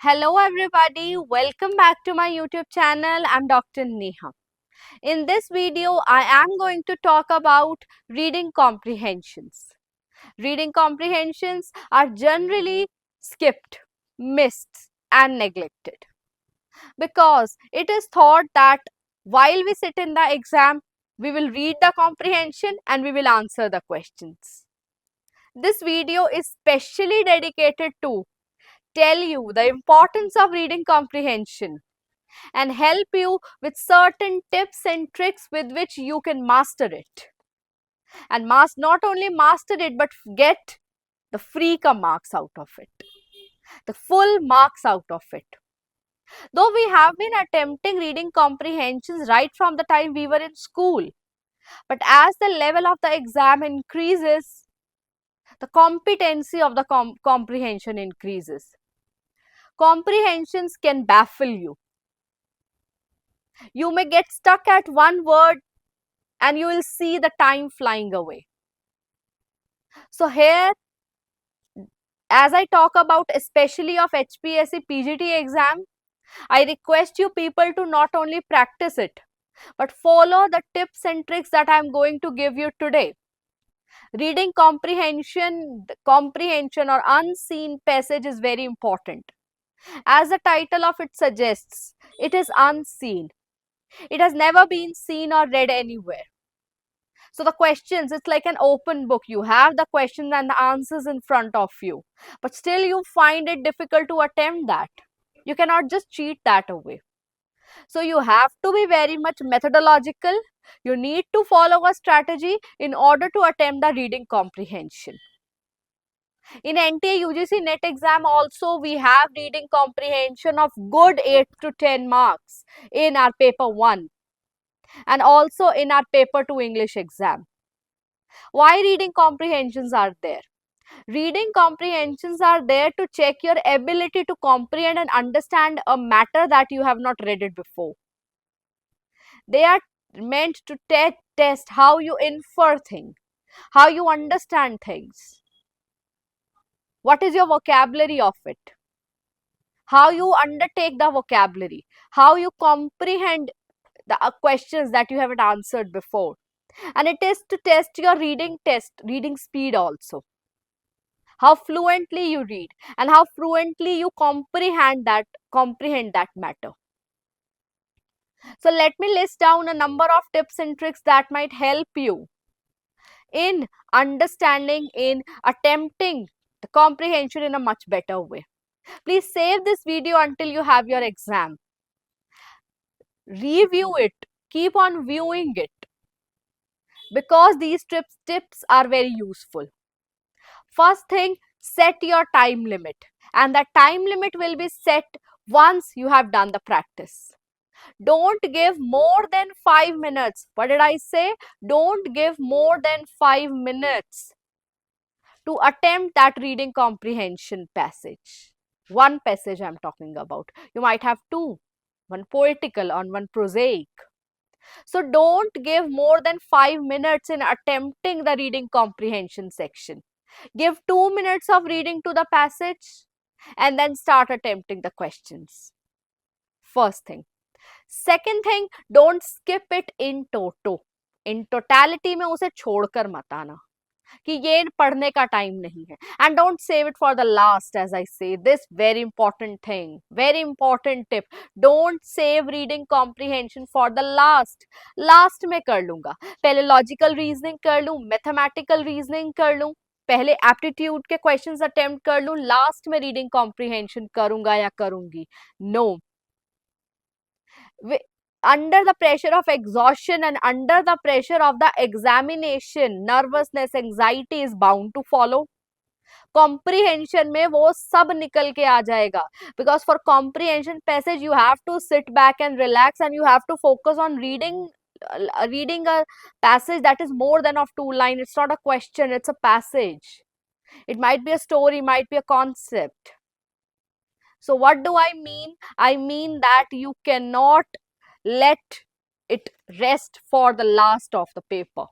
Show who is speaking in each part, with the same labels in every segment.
Speaker 1: Hello everybody, welcome back to my YouTube channel. I'm Dr. Neha. In this video, I am going to talk about reading comprehensions. Reading comprehensions are generally skipped, missed and neglected because it is thought that while we sit in the exam, we will read the comprehension and we will answer the questions. This video is specially dedicated to tell you the importance of reading comprehension and help you with certain tips and tricks with which you can master it. And not only master it but get the freaka marks out of it, the full marks out of it. Though we have been attempting reading comprehensions right from the time we were in school, but as the level of the exam increases, the competency of the comprehension increases. Comprehensions can baffle you. You may get stuck at one word and you will see the time flying away. So here, as I talk about especially of HPSC PGT exam, I request you people to not only practice it, but follow the tips and tricks that I am going to give you today. Reading comprehension or unseen passage is very important. As the title of it suggests, it is unseen. It has never been seen or read anywhere. So the questions, it's like an open book. You have the questions and the answers in front of you, but still you find it difficult to attempt that. You cannot just cheat that away. So you have to be very much methodological. You need to follow a strategy in order to attempt the reading comprehension. In NTA UGC NET exam also we have reading comprehension of good 8 to 10 marks in our paper 1 and also in our paper 2 English exam. Why reading comprehensions are there? Reading comprehensions are there to check your ability to comprehend and understand a matter that you have not read it before. They are meant to test how you infer things, how you understand things. What is your vocabulary of it? How you undertake the vocabulary, how you comprehend the questions that you haven't answered before. And it is to test your reading speed also. How fluently you read and how fluently you comprehend that matter. So let me list down a number of tips and tricks that might help you in understanding, in attempting the comprehension in a much better way. Please save this video until you have your exam. Review it, keep on viewing it, because these tips are very useful. First thing, set your time limit, and that time limit will be set once you have done the practice. Don't give more than 5 minutes. What did I say? Don't give more than 5 minutes to attempt that reading comprehension passage. One passage I'm talking about. You might have two, one poetical and one prosaic. So don't give more than 5 minutes in attempting the reading comprehension section. Give 2 minutes of reading to the passage and then start attempting the questions. First thing. Second thing, don't skip it in toto. In totality में उसे छोड़कर मत आना कि ये पढ़ने का time नहीं है. And don't save it for the last, as I say. This very important thing, very important tip. Don't save reading comprehension for the last. Last में कर लूंगा. पहले logical reasoning कर लूं, mathematical reasoning कर लूं, पहले aptitude के questions attempt कर लूं, last में reading comprehension करूंगा या करूंगी. No. Under the pressure of exhaustion and under the pressure of the examination, nervousness, anxiety is bound to follow. Comprehension में वो सब निकल के आ जाएगा, because for comprehension passage you have to sit back and relax and you have to focus on reading a passage that is more than of 2 lines. It's not a question, it's a passage. It might be a story, might be a concept. So what do I mean? I mean that you cannot let it rest for the last of the paper.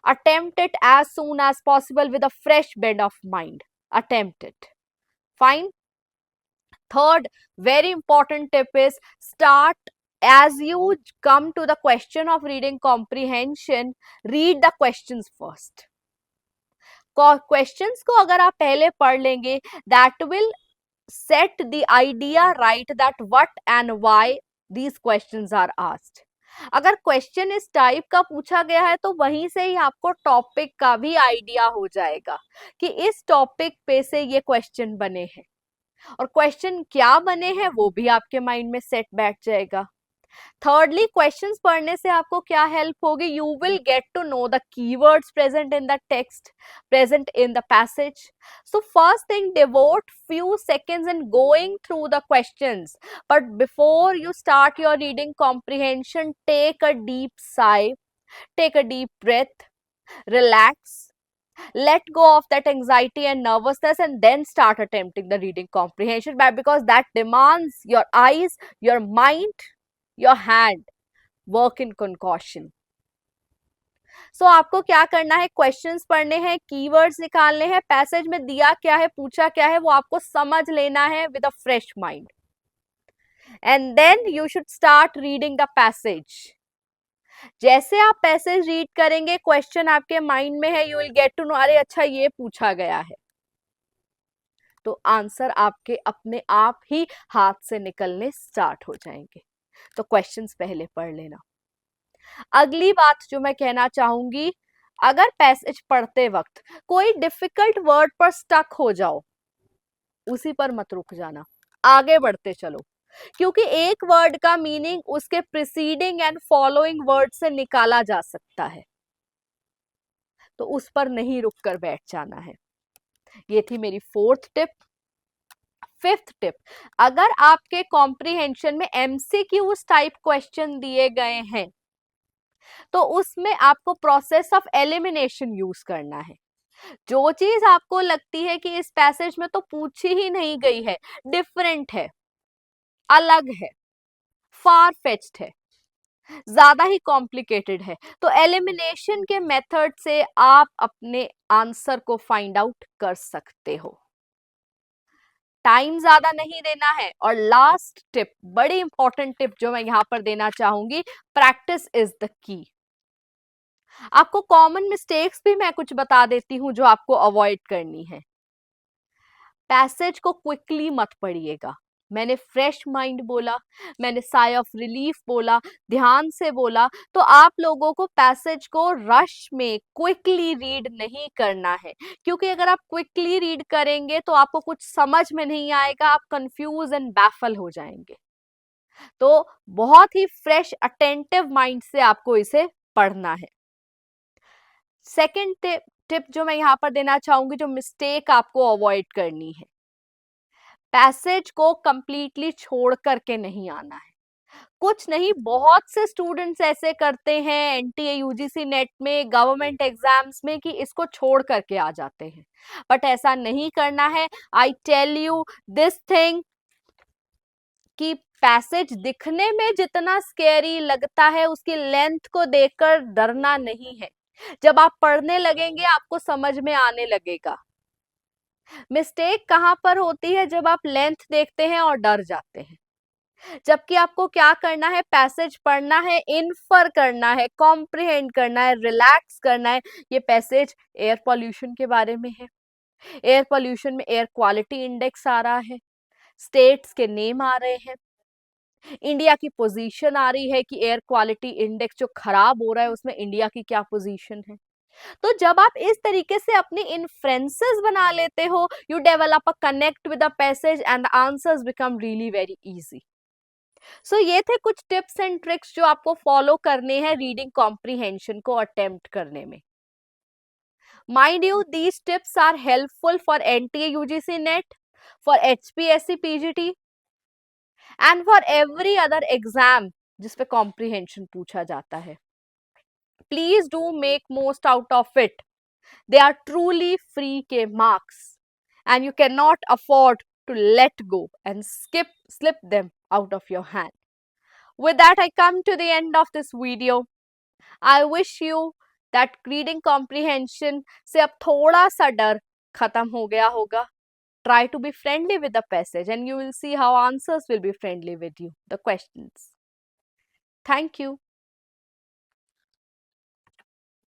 Speaker 1: Attempt it as soon as possible with a fresh bend of mind. Attempt it. Fine? Third, very important tip is start as you come to the question of reading comprehension, read the questions first. Questions को अगर आप पहले पढ़ लेंगे, that will set the idea right that what and why these questions are asked. अगर question इस type का पूछा गया है तो वहीं से ही आपको टॉपिक का भी आइडिया हो जाएगा कि इस टॉपिक पे से ये क्वेश्चन बने हैं, और क्वेश्चन क्या बने हैं वो भी आपके माइंड में सेट बैठ जाएगा. थर्डली, क्वेश्चंस पढ़ने से आपको क्या हेल्प होगी? You will get to know the keywords present in the text, present in the passage. So first thing, devote few seconds in going through the questions. But before you start your reading comprehension, take a deep sigh, take a deep breath, relax, let go of that anxiety and nervousness, and then start attempting the reading comprehension, because that demands your eyes, your mind, your hand work in concussion. So आपको क्या करना है? Questions पढ़ने हैं, keywords निकालने हैं, passage में दिया क्या है, पूछा क्या है, वो आपको समझ लेना है with a fresh mind, and then you should start reading the passage. जैसे आप पैसेज रीड करेंगे, क्वेश्चन आपके माइंड में है, you will get to know, अरे अच्छा ये पूछा गया है, तो आंसर आपके अपने आप ही हाथ से निकलने स्टार्ट हो जाएंगे. तो क्वेश्चंस पहले पढ़ लेना. अगली बात जो मैं कहना चाहूंगी, अगर पैसेज पढ़ते वक्त कोई डिफिकल्ट वर्ड पर स्टक हो जाओ, उसी पर मत रुक जाना, आगे बढ़ते चलो, क्योंकि एक वर्ड का मीनिंग उसके प्रीसीडिंग एंड फॉलोइंग वर्ड से निकाला जा सकता है, तो उस पर नहीं रुक कर बैठ जाना है. ये थी मेरी फोर्थ टिप. फिफ्थ टिप, अगर आपके कॉम्प्रिहेंशन में एमसीक्यूज टाइप क्वेश्चन दिए गए हैं तो उसमें आपको प्रोसेस ऑफ एलिमिनेशन यूज करना है. जो चीज आपको लगती है कि इस पैसेज में तो पूछी ही नहीं गई है, डिफरेंट है, अलग है, फार फेच्ड है, ज्यादा ही कॉम्प्लिकेटेड है, तो एलिमिनेशन के मेथड से आप अपने आंसर को फाइंड आउट कर सकते हो. टाइम ज्यादा नहीं देना है. और लास्ट टिप, बड़ी इंपॉर्टेंट टिप जो मैं यहां पर देना चाहूंगी, प्रैक्टिस इज द की. आपको कॉमन मिस्टेक्स भी मैं कुछ बता देती हूं जो आपको अवॉइड करनी है. पैसेज को क्विकली मत पढ़िएगा. मैंने फ्रेश माइंड बोला, मैंने साई ऑफ रिलीफ बोला, ध्यान से बोला, तो आप लोगों को पैसेज को रश में क्विकली रीड नहीं करना है, क्योंकि अगर आप क्विकली रीड करेंगे तो आपको कुछ समझ में नहीं आएगा, आप कंफ्यूज एंड बैफल हो जाएंगे. तो बहुत ही फ्रेश अटेंटिव माइंड से आपको इसे पढ़ना है. सेकेंड टिप जो मैं यहां पर देना चाहूंगी, जो मिस्टेक आपको अवॉइड करनी है, पैसेज को कंप्लीटली छोड़ करके नहीं आना है. कुछ नहीं, बहुत से स्टूडेंट्स ऐसे करते हैं एनटीए यूजीसी नेट में, गवर्नमेंट एग्जाम्स में, कि इसको छोड़ करके आ जाते हैं, बट ऐसा नहीं करना है. I tell you this thing कि पैसेज दिखने में जितना स्केरी लगता है, उसकी लेंथ को देखकर डरना नहीं है. जब आप पढ़ने लगेंगे आपको समझ में आने लगेगा. मिस्टेक कहां पर होती है? जब आप लेंथ देखते हैं और डर जाते हैं. जबकि आपको क्या करना है? पैसेज पढ़ना है, इन्फर करना है, कॉम्प्रिहेंड करना है, रिलैक्स करना है. ये पैसेज एयर पॉल्यूशन के बारे में है. एयर पॉल्यूशन में एयर क्वालिटी इंडेक्स आ रहा है, स्टेट्स के नेम आ रहे हैं, इंडिया की पोजीशन आ रही है कि एयर क्वालिटी इंडेक्स जो खराब हो रहा है उसमें इंडिया की क्या पोजीशन है. तो जब आप इस तरीके से अपनी इन्फ्रेंसेस बना लेते हो, you develop a connect with the passage and the answers become really very easy. So ये थे कुछ टिप्स एंड ट्रिक्स जो आपको फॉलो करने हैं रीडिंग कॉम्प्रिहेंशन को अटेम्प्ट करने में. Mind you, these tips are helpful for NTA UGC NET, for HPSC PGT and for every other exam जिसपे कॉम्प्रिहेंशन पूछा जाता है. Please do make most out of it. They are truly free K marks and you cannot afford to let go and slip them out of your hand. With that, I come to the end of this video. I wish you that reading comprehension से अब थोड़ा सा डर खत्म हो गया होगा. try to be friendly with the passage, and you will see how answers will be friendly with you, the questions. Thank you.